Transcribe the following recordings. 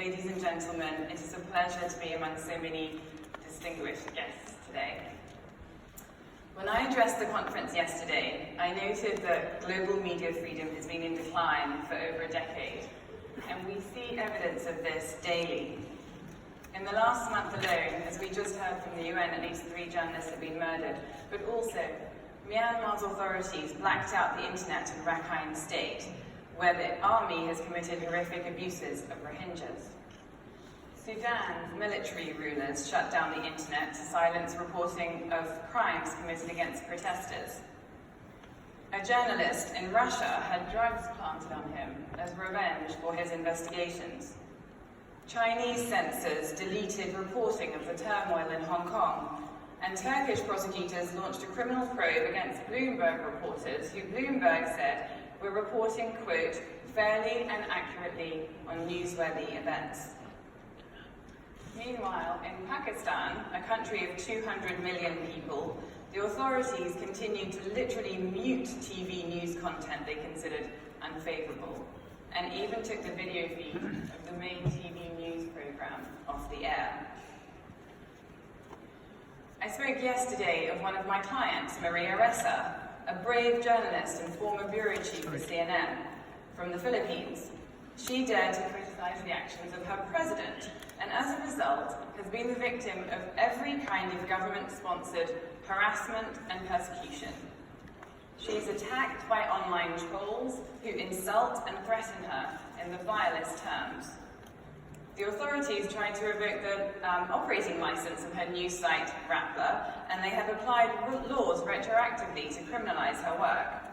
ladies and gentlemen, it is a pleasure to be among so many distinguished guests today. When I addressed the conference yesterday, I noted that global media freedom has been in decline for over a decade, and we see evidence of this daily. In the last month alone, as we just heard from the UN, at least 3 journalists have been murdered, but also Myanmar's authorities blacked out the internet in Rakhine State, where the army has committed horrific abuses of Rohingyas. Sudan's military rulers shut down the internet to silence reporting of crimes committed against protesters. A journalist in Russia had drugs planted on him as revenge for his investigations. Chinese censors deleted reporting of the turmoil in Hong Kong, and Turkish prosecutors launched a criminal probe against Bloomberg reporters who Bloomberg said were reporting, quote, fairly and accurately on newsworthy events. Meanwhile, in Pakistan, a country of 200 million people, the authorities continued to literally mute TV news content they considered unfavorable, and even took the video feed of the main TV news program off the air. I spoke yesterday of one of my clients, Maria Ressa, a brave journalist and former bureau chief for CNN from the Philippines. She dared to criticize the actions of her president, and as a result, has been the victim of every kind of government-sponsored harassment and persecution. She is attacked by online trolls who insult and threaten her in the vilest terms. The authorities tried to revoke the operating license of her news site, Rappler, and they have applied laws retroactively to criminalize her work.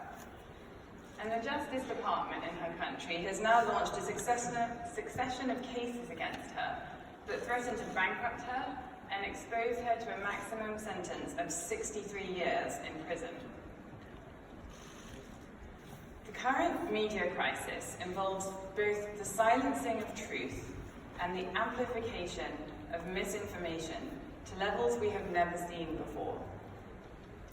And the Justice Department in her country has now launched a succession of cases against her that threaten to bankrupt her and expose her to a maximum sentence of 63 years in prison. The current media crisis involves both the silencing of truth and the amplification of misinformation to levels we have never seen before.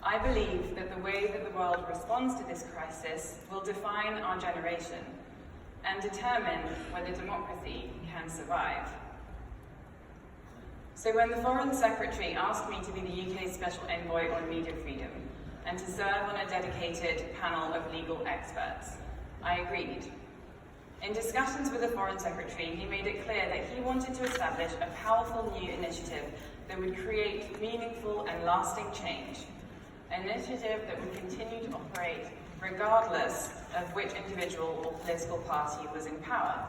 I believe that the way that the world responds to this crisis will define our generation and determine whether democracy can survive. So when the Foreign Secretary asked me to be the UK's Special Envoy on Media Freedom and to serve on a dedicated panel of legal experts, I agreed. In discussions with the Foreign Secretary, he made it clear that he wanted to establish a powerful new initiative that would create meaningful and lasting change, an initiative that would continue to operate regardless of which individual or political party was in power.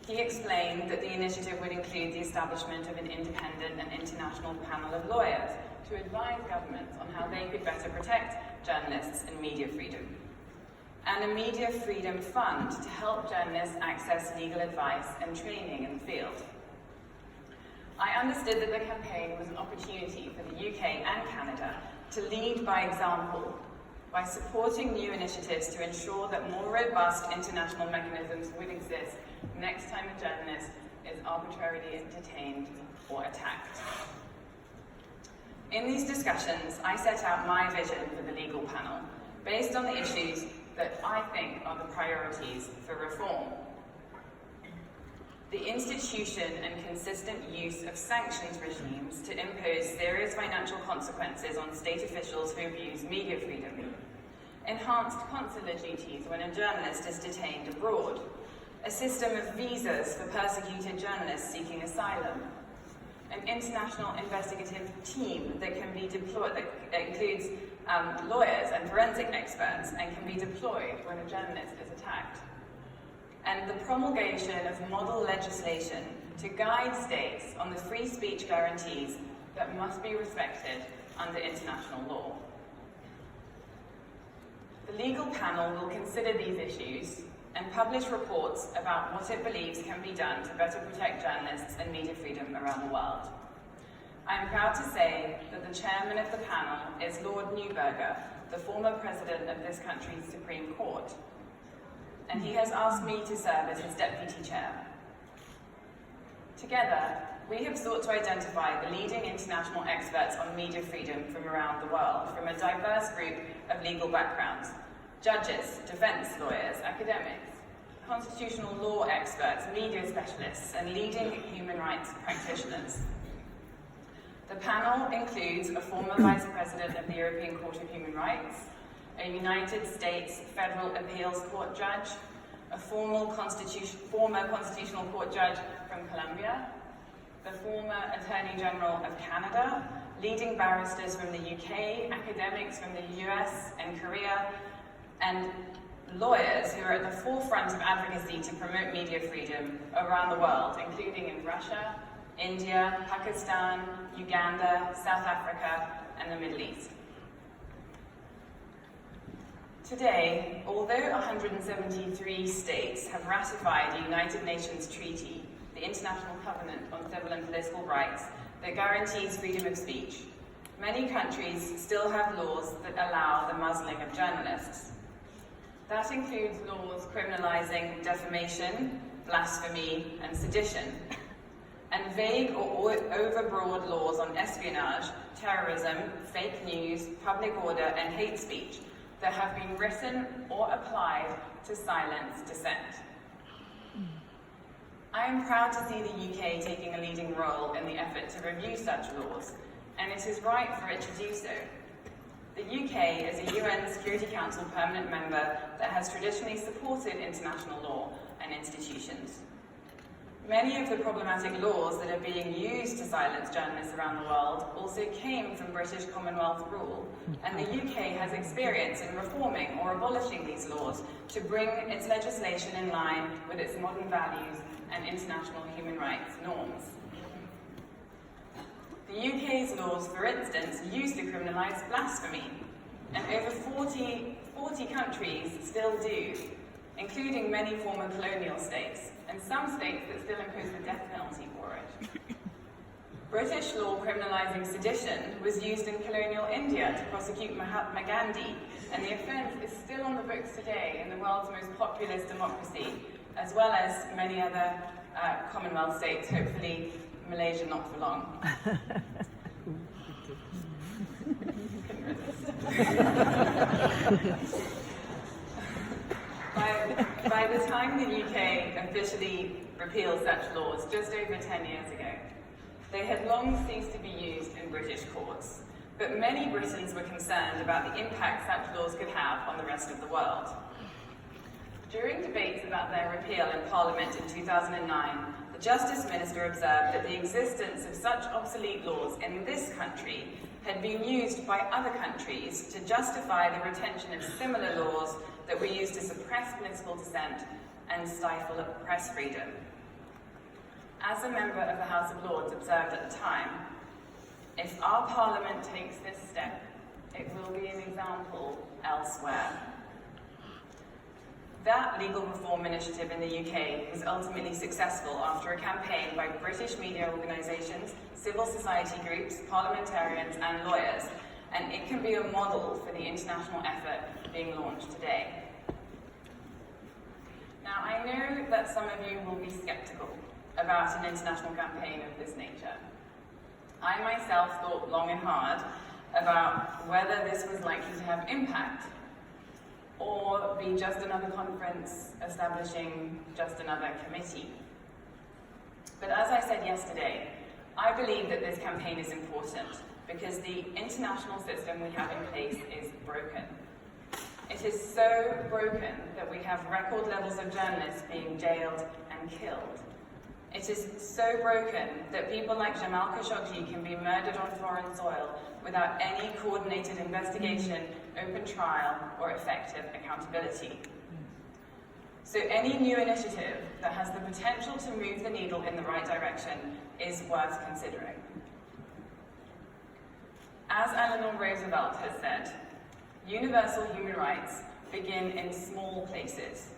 He explained that the initiative would include the establishment of an independent and international panel of lawyers to advise governments on how they could better protect journalists and media freedom, and a media freedom fund to help journalists access legal advice and training in the field. I understood that the campaign was an opportunity for the UK and Canada to lead by example by supporting new initiatives to ensure that more robust international mechanisms would exist next time a journalist is arbitrarily detained or attacked. In these discussions, I set out my vision for the legal panel, based on the issues that I think are the priorities for reform. The institution and consistent use of sanctions regimes to impose serious financial consequences on state officials who abuse media freedom. Enhanced consular duties when a journalist is detained abroad. A system of visas for persecuted journalists seeking asylum. An international investigative team that can be deployed, that includes lawyers and forensic experts and can be deployed when a journalist is attacked. And the promulgation of model legislation to guide states on the free speech guarantees that must be respected under international law. The legal panel will consider these issues and publish reports about what it believes can be done to better protect journalists and media freedom around the world. I am proud to say that the chairman of the panel is Lord Neuberger, the former president of this country's Supreme Court, and he has asked me to serve as his deputy chair. Together, we have sought to identify the leading international experts on media freedom from around the world, from a diverse group of legal backgrounds: judges, defense lawyers, academics, constitutional law experts, media specialists, and leading human rights practitioners. The panel includes a former Vice President of the European Court of Human Rights, a United States Federal Appeals Court judge, a former Constitutional Court judge from Colombia, the former Attorney General of Canada, leading barristers from the UK, academics from the US and Korea, and lawyers who are at the forefront of advocacy to promote media freedom around the world, including in Russia, India, Pakistan, Uganda, South Africa, and the Middle East. Today, although 173 states have ratified the United Nations Treaty, the International Covenant on Civil and Political Rights, that guarantees freedom of speech, many countries still have laws that allow the muzzling of journalists. That includes laws criminalizing defamation, blasphemy, and sedition, and vague or overbroad laws on espionage, terrorism, fake news, public order, and hate speech that have been written or applied to silence dissent. I am proud to see the UK taking a leading role in the effort to review such laws, and it is right for it to do so. The UK is a UN Security Council permanent member that has traditionally supported international law and institutions. Many of the problematic laws that are being used to silence journalists around the world also came from British Commonwealth rule, and the UK has experience in reforming or abolishing these laws to bring its legislation in line with its modern values and international human rights norms. The UK's laws, for instance, used to criminalise blasphemy, and over 40 countries still do, including many former colonial states, and some states that still impose the death penalty for it. British law criminalising sedition was used in colonial India to prosecute Mahatma Gandhi, and the offence is still on the books today in the world's most populous democracy, as well as many other Commonwealth states, hopefully Malaysia not for long. By the time the UK officially repealed such laws, just over 10 years ago, they had long ceased to be used in British courts. But many Britons were concerned about the impact such laws could have on the rest of the world. During debates about their repeal in Parliament in 2009, the Justice Minister observed that the existence of such obsolete laws in this country had been used by other countries to justify the retention of similar laws that were used to suppress political dissent and stifle press freedom. As a member of the House of Lords observed at the time, if our Parliament takes this step, it will be an example elsewhere. That legal reform initiative in the UK was ultimately successful after a campaign by British media organisations, civil society groups, parliamentarians and lawyers, and it can be a model for the international effort being launched today. Now, I know that some of you will be sceptical about an international campaign of this nature. I myself thought long and hard about whether this was likely to have impact or be just another conference establishing just another committee. But as I said yesterday, I believe that this campaign is important because the international system we have in place is broken. It is so broken that we have record levels of journalists being jailed and killed. It is so broken that people like Jamal Khashoggi can be murdered on foreign soil without any coordinated investigation, open trial, or effective accountability. So any new initiative that has the potential to move the needle in the right direction is worth considering. As Eleanor Roosevelt has said, universal human rights begin in small places,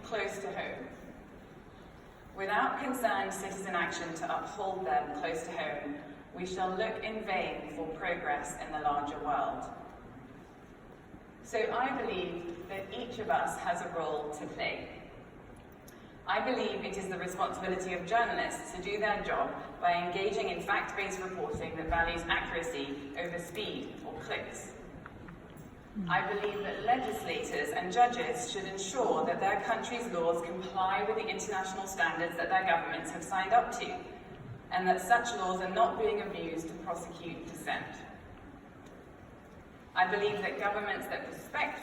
close to home. Without concerned citizen action to uphold them close to home, we shall look in vain for progress in the larger world. So I believe that each of us has a role to play. I believe it is the responsibility of journalists to do their job by engaging in fact-based reporting that values accuracy over speed or clicks. I believe that legislators and judges should ensure that their country's laws comply with the international standards that their governments have signed up to, and that such laws are not being abused to prosecute dissent. I believe that governments that respect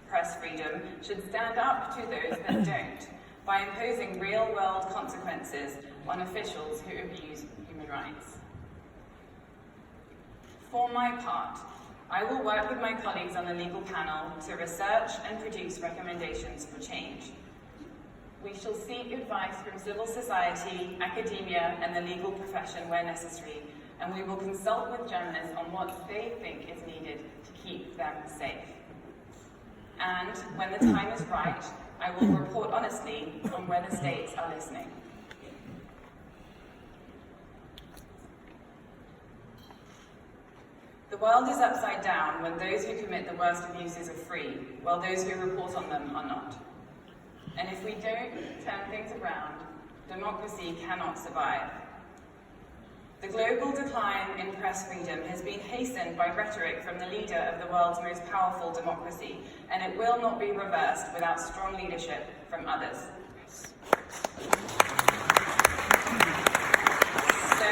press freedom should stand up to those that don't, by imposing real-world consequences on officials who abuse human rights. For my part, I will work with my colleagues on the legal panel to research and produce recommendations for change. We shall seek advice from civil society, academia, and the legal profession where necessary, and we will consult with journalists on what they think is needed to keep them safe. And when the time is right, I will report honestly on whether states are listening. The world is upside down when those who commit the worst abuses are free, while those who report on them are not. And if we don't turn things around, democracy cannot survive. The global decline in press freedom has been hastened by rhetoric from the leader of the world's most powerful democracy, and it will not be reversed without strong leadership from others. So,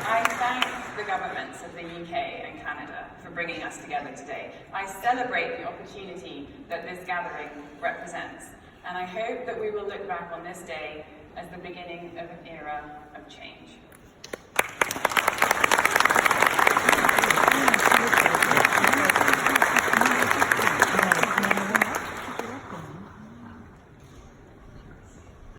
I thank the governments of the UK and Canada for bringing us together today. I celebrate the opportunity that this gathering represents, and I hope that we will look back on this day as the beginning of an era of change.